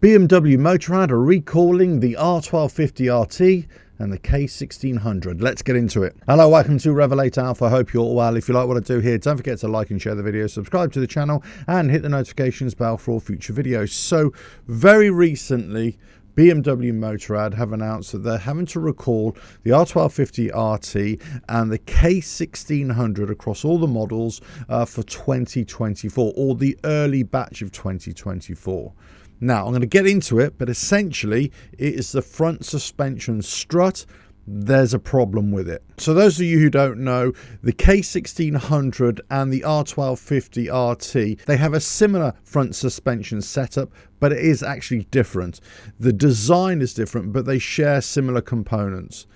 BMW Motorrad are recalling the R1250RT and the K1600. Let's get into it. Hello, welcome to RevelatorAlf. I hope you're all well. If you like what I do here, don't forget to like and share the video, subscribe to the channel, and hit the notifications bell for all future videos. So, very recently, BMW Motorrad have announced that they're having to recall the R1250RT and the K1600 across all the models for 2024, or the early batch of 2024. Now, I'm going to get into it, but essentially it is the front suspension strut. There's a problem with it. So those of you who don't know, the K1600 and the R1250RT, they have a similar front suspension setup, but it is actually different. The design is different, but they share similar components.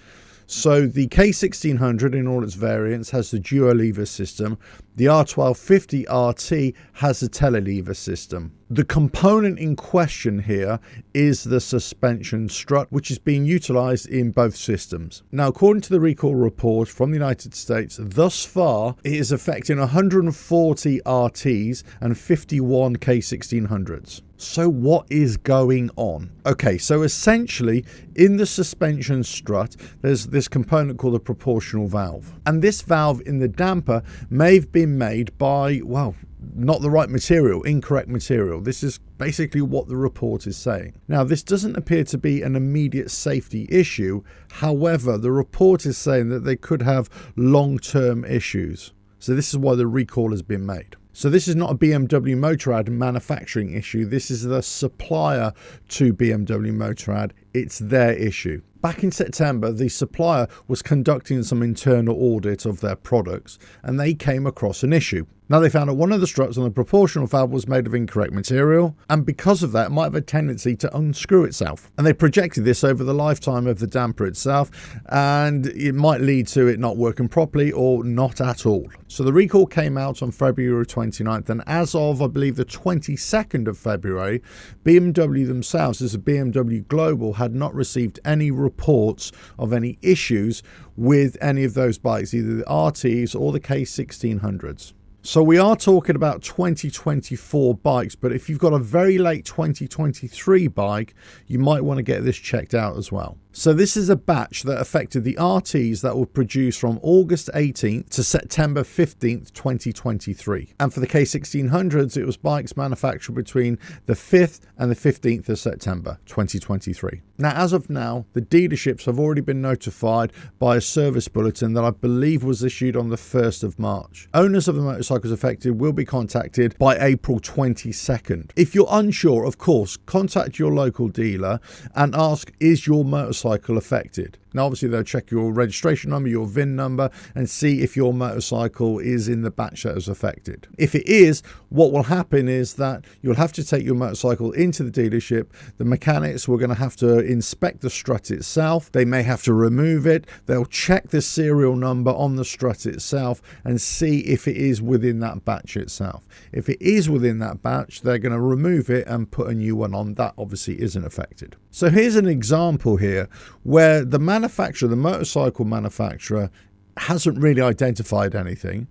So the K1600 in all its variants has the dual lever system. The R1250RT has a telelever system. The component in question here is the suspension strut, which is being utilized in both systems. Now, according to the recall report from the United States, thus far it is affecting 140 RTs and 51 K1600s. So what is going on? Okay, so essentially in the suspension strut, there's this component called a proportional valve. And this valve in the damper may have been made by, well, not the right material, incorrect material. This is basically what the report is saying. Now, this doesn't appear to be an immediate safety issue. However, the report is saying that they could have long-term issues. So this is why the recall has been made. So this is not a BMW Motorrad manufacturing issue. This is the supplier to BMW Motorrad. It's their issue. Back in September, the supplier was conducting some internal audit of their products, and they came across an issue. Now, they found that one of the struts on the proportional valve was made of incorrect material, and because of that, it might have a tendency to unscrew itself. And they projected this over the lifetime of the damper itself, and it might lead to it not working properly or not at all. So the recall came out on February 29th, and as of, I believe, the 22nd of February, BMW themselves, as a BMW Global, had not received any reports of any issues with any of those bikes, either the RTs or the K1600s. So we are talking about 2024 bikes, but if you've got a very late 2023 bike, you might want to get this checked out as well. So this is a batch that affected the RTs that were produced from August 18th to September 15th, 2023. And for the K1600s, it was bikes manufactured between the 5th and the 15th of September, 2023. Now, as of now, the dealerships have already been notified by a service bulletin that I believe was issued on the 1st of March. Owners of the motorcycles affected will be contacted by April 22nd. If you're unsure, of course, contact your local dealer and ask, is your motorcycle affected? Now, obviously, they'll check your registration number, your VIN number, and see if your motorcycle is in the batch that is affected. If it is, what will happen is that you'll have to take your motorcycle into the dealership. The mechanics were going to have to inspect the strut itself. They may have to remove it. They'll check the serial number on the strut itself and see if it is within that batch itself. If it is within that batch, they're going to remove it and put a new one on. That obviously isn't affected. So here's an example here where the manufacturer, the motorcycle manufacturer, hasn't really identified anything.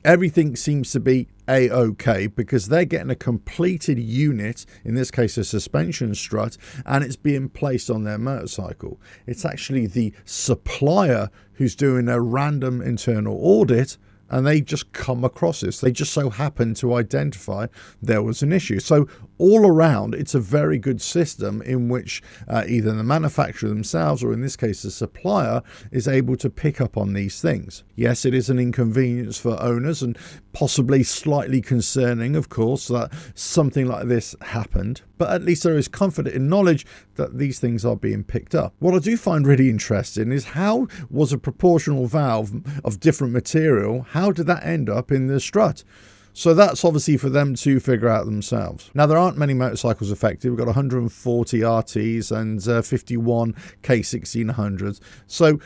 Everything seems to be a-okay because they're getting a completed unit, in this case a suspension strut, and it's being placed on their motorcycle. It's actually the supplier who's doing a random internal audit, and they just come across this. They just so happen to identify there was an issue. So all around, it's a very good system in which either the manufacturer themselves, or in this case the supplier, is able to pick up on these things. Yes, it is an inconvenience for owners and possibly slightly concerning, of course, that something like this happened. But at least there is comfort in knowledge that these things are being picked up. What I do find really interesting is how was a proportional valve of different material, how did that end up in the strut? So that's obviously for them to figure out themselves. Now, there aren't many motorcycles affected. We've got 140 RTs and 51 K1600s. So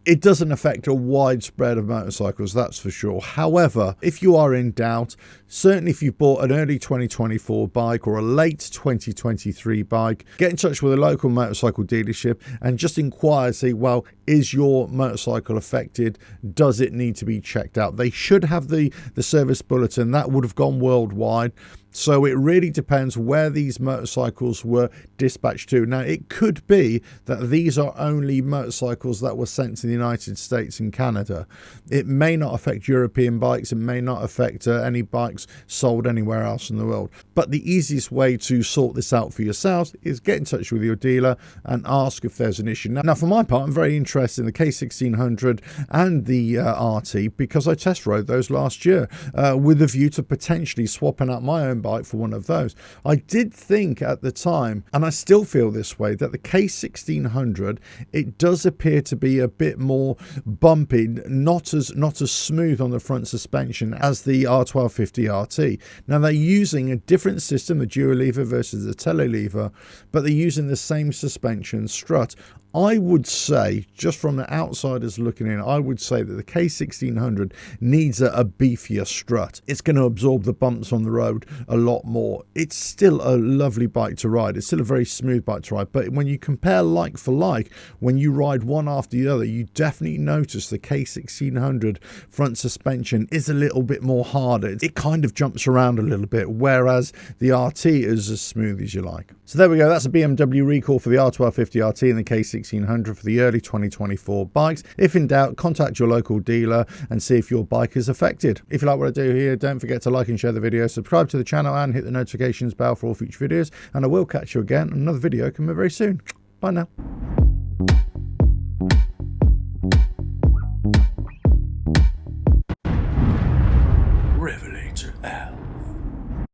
it doesn't affect a wide spread of motorcycles, that's for sure. However, if you are in doubt, certainly if you've bought an early 2024 bike or a late 2023 bike, get in touch with a local motorcycle dealership and just inquire, see, well, is your motorcycle affected? Does it need to be checked out? They should have the service bulletin. That would have gone worldwide. So it really depends where these motorcycles were dispatched to. Now, it could be that these are only motorcycles that were sent to the United States and Canada. It may not affect European bikes. It may not affect any bikes sold anywhere else in the world. But the easiest way to sort this out for yourselves is get in touch with your dealer and ask if there's an issue. Now, for my part, I'm very interested in the K1600 and the RT because I test rode those last year with a view to potentially swapping out my own bike for one of those. I did think at the time, and I still feel this way, that the K1600, it does appear to be a bit more bumpy, not as smooth on the front suspension as the R1250RT. Now, they're using a different system, the dual lever versus the tele lever, but they're using the same suspension strut. I would say, just from the outsiders looking in, I would say that the K1600 needs a beefier strut. It's going to absorb the bumps on the road a lot more. It's still a lovely bike to ride. It's still a very smooth bike to ride. But when you compare like for like, when you ride one after the other, you definitely notice the K1600 front suspension is a little bit more harder. It kind of jumps around a little bit, whereas the RT is as smooth as you like. So there we go. That's a BMW recall for the R1250RT and the K1600 for the early 2024 bikes. If in doubt, contact your local dealer and see if your bike is affected. If you like what I do here, don't forget to like and share the video, subscribe to the channel and hit the notifications bell for all future videos, and I will catch you again on another video coming very soon. Bye now.